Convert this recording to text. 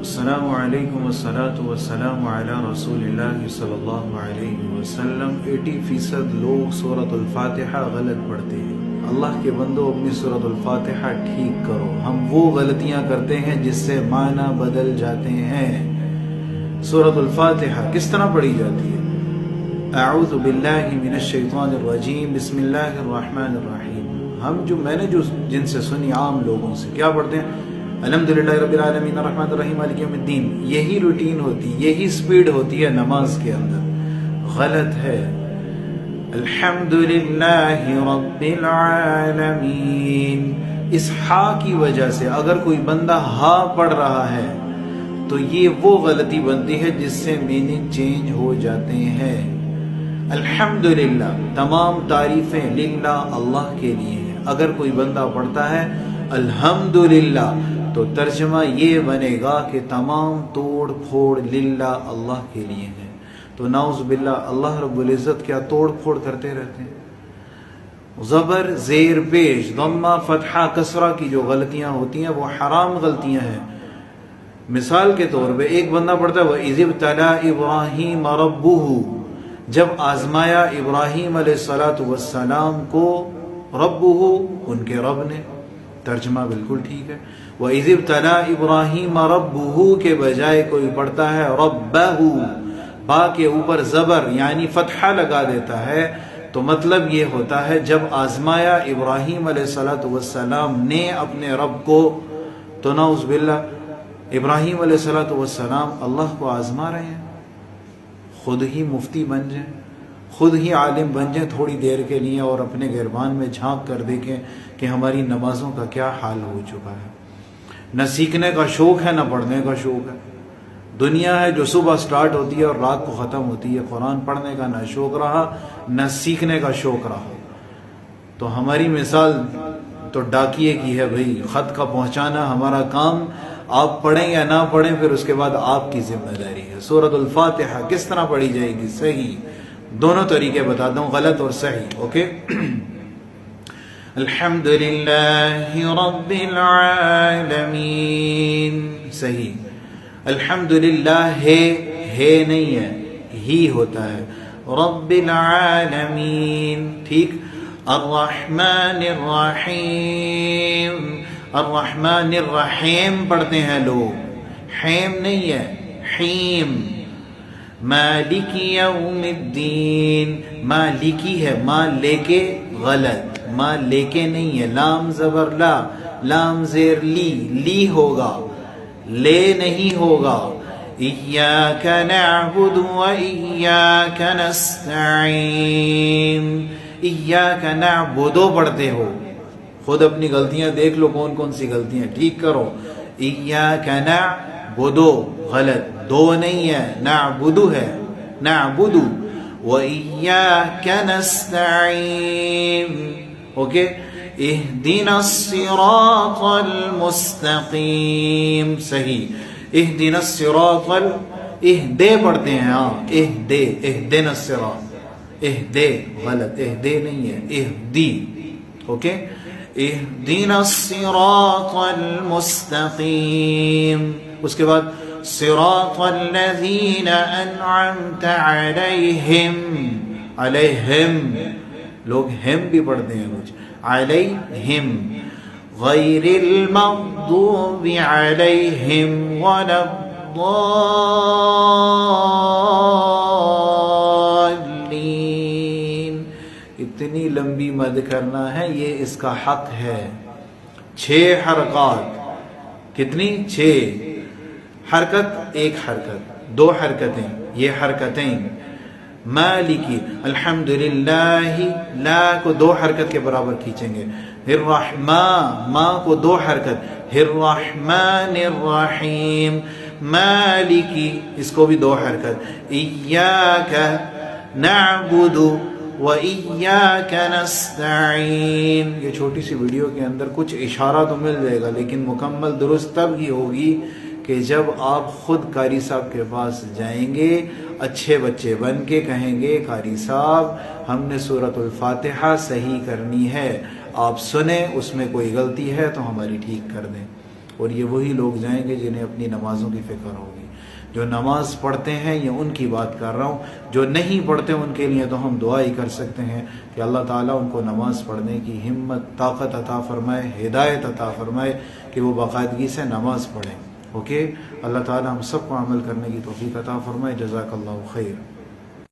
السلام علیکم والصلاة والسلام علی رسول اللہ صلی اللہ علیہ وسلم۔ 80% لوگ سورۃ الفاتحہ غلط پڑھتے ہیں۔ اللہ کے بندو اپنی سورۃ الفاتحہ ٹھیک کرو۔ ہم وہ غلطیاں کرتے ہیں جس سے معنی بدل جاتے ہیں۔ سورۃ الفاتحہ کس طرح پڑھی جاتی ہے؟ اعوذ باللہ من الشیطان الرجیم، بسم اللہ الرحمن الرحیم۔ میں نے جن سے سنی عام لوگوں سے کیا پڑھتے ہیں؟ الحمدللہ رب العالمین الرحمن الرحیم مالک یوم الدین۔ یہی روٹین ہوتی، یہی سپیڈ ہوتی ہے نماز کے اندر۔ غلط ہے۔ الحمدللہ رب العالمین، اس ہا کی وجہ سے اگر کوئی بندہ ہا پڑھ رہا ہے تو یہ وہ غلطی بنتی ہے جس سے میننگ چینج ہو جاتے ہیں۔ الحمدللہ، تمام تعریفیں للہ، اللہ کے لیے ہیں۔ اگر کوئی بندہ پڑھتا ہے الحمدللہ تو ترجمہ یہ بنے گا کہ تمام توڑ پھوڑ للہ، اللہ کے لیے ہے۔ تو نعوذ باللہ، اللہ رب العزت کیا توڑ پھوڑ کرتے رہتے ہیں۔ زبر زیر پیش ضمہ فتحہ کسرہ کی جو غلطیاں ہوتی ہیں وہ حرام غلطیاں ہیں۔ مثال کے طور پہ ایک بندہ پڑھتا ہے وَإِذِ ابْتَلَىٰ إِبْرَاهِيمَ رَبُّهُ، جب آزمایا ابراہیم علیہ السلام کو ربُّهُ، ان کے رب نے۔ ترجمہ بالکل ٹھیک ہے۔ وَإِذِ ابْتَلَىٰ إِبْرَاهِيمَ رَبُّهُ کے بجائے کوئی پڑھتا ہے رَبَّهُ، با کے اوپر زبر یعنی فتحہ لگا دیتا ہے، تو مطلب یہ ہوتا ہے جب آزمایا ابراہیم علیہ السلام نے اپنے رب کو، تو نعوذ باللہ ابراہیم علیہ السلام اللہ کو آزما رہے ہیں۔ خود ہی مفتی بن جائیں، خود ہی عالم بن جائیں تھوڑی دیر کے لیے، اور اپنے گربان میں جھانک کر دیکھیں کہ ہماری نمازوں کا کیا حال ہو چکا ہے۔ نہ سیکھنے کا شوق ہے، نہ پڑھنے کا شوق ہے۔ دنیا ہے جو صبح سٹارٹ ہوتی ہے اور رات کو ختم ہوتی ہے، قرآن پڑھنے کا نہ شوق رہا، نہ سیکھنے کا شوق رہا۔ تو ہماری مثال تو ڈاکیے کی ہے بھائی، خط کا پہنچانا ہمارا کام، آپ پڑھیں یا نہ پڑھیں پھر اس کے بعد آپ کی ذمہ داری ہے۔ سورۃ الفاتحہ کس طرح پڑھی جائے گی؟ صحیح، دونوں طریقے بتاتا ہوں، غلط اور صحیح، اوکے؟ الحمدللہ رب العالمین، صحیح۔ الحمدللہ ہے نہیں ہے، ہی ہوتا ہے۔ رب العالمین، ٹھیک۔ الرحمن الرحیم، الرحمن الرحیم پڑھتے ہیں لوگ، حیم نہیں ہے، حیم۔ مالک یوم الدین، مالکی ہے، ماں لے کے، غلط، ماں لے کے نہیں ہے، لام زبر لا، لام زیر لی، لی ہوگا، لے نہیں ہوگا۔ ایاک نعبد و ایاک نستعین، ایاک نعبد پڑھتے ہو، خود اپنی غلطیاں دیکھ لو کون کون سی غلطیاں، ٹھیک کرو۔ ایاک نعبد غلط، دو نہیں ہے، نعبد ہے، نعبد و ایاک نستعین، اوکے؟ اہدنا الصراط المستقیم، صحیح۔ اہدنا الصراط اہدے پڑھتے ہیں، ہاں اہدے، اہدنا الصراط، اہدے غلط، اہدے نہیں ہے، اہدی، اوکے؟ اہدنا الصراط المستقیم، اس کے بعد صراط الذین انعمت علیہم، علیہم لوگ ہم بھی پڑھتے ہیں کچھ، علیہم، غیر المغضوب علیہم ولا الضالین۔ اتنی لمبی مد کرنا ہے، یہ اس کا حق ہے۔ 6 حرکات، کتنی؟ 6 حرکت، ایک حرکت، 2 حرکتیں، یہ حرکتیں۔ مالکی، الحمدللہ، لا کو 2 حرکت کے برابر کھینچیں گے۔ الرحمن، ما کو 2 حرکت، الرحمن الرحیم۔ مالکی، اس کو بھی 2 حرکت، ایاک نعبد و ایاک نستعین۔ یہ چھوٹی سی ویڈیو کے اندر کچھ اشارہ تو مل جائے گا، لیکن مکمل درست تب ہی ہوگی کہ جب آپ خود قاری صاحب کے پاس جائیں گے، اچھے بچے بن کے کہیں گے قاری صاحب ہم نے سورۃ الفاتحہ صحیح کرنی ہے، آپ سنیں، اس میں کوئی غلطی ہے تو ہماری ٹھیک کر دیں۔ اور یہ وہی لوگ جائیں گے جنہیں اپنی نمازوں کی فکر ہوگی۔ جو نماز پڑھتے ہیں یہ ان کی بات کر رہا ہوں، جو نہیں پڑھتے ان کے لیے تو ہم دعا ہی کر سکتے ہیں کہ اللہ تعالیٰ ان کو نماز پڑھنے کی ہمت، طاقت عطا فرمائے، ہدایت عطا فرمائے کہ وہ باقاعدگی سے نماز پڑھیں۔ اوکے، اللہ تعالیٰ ہم سب کو عمل کرنے کی توفیق عطا فرمائے۔ جزاک اللہ خیر۔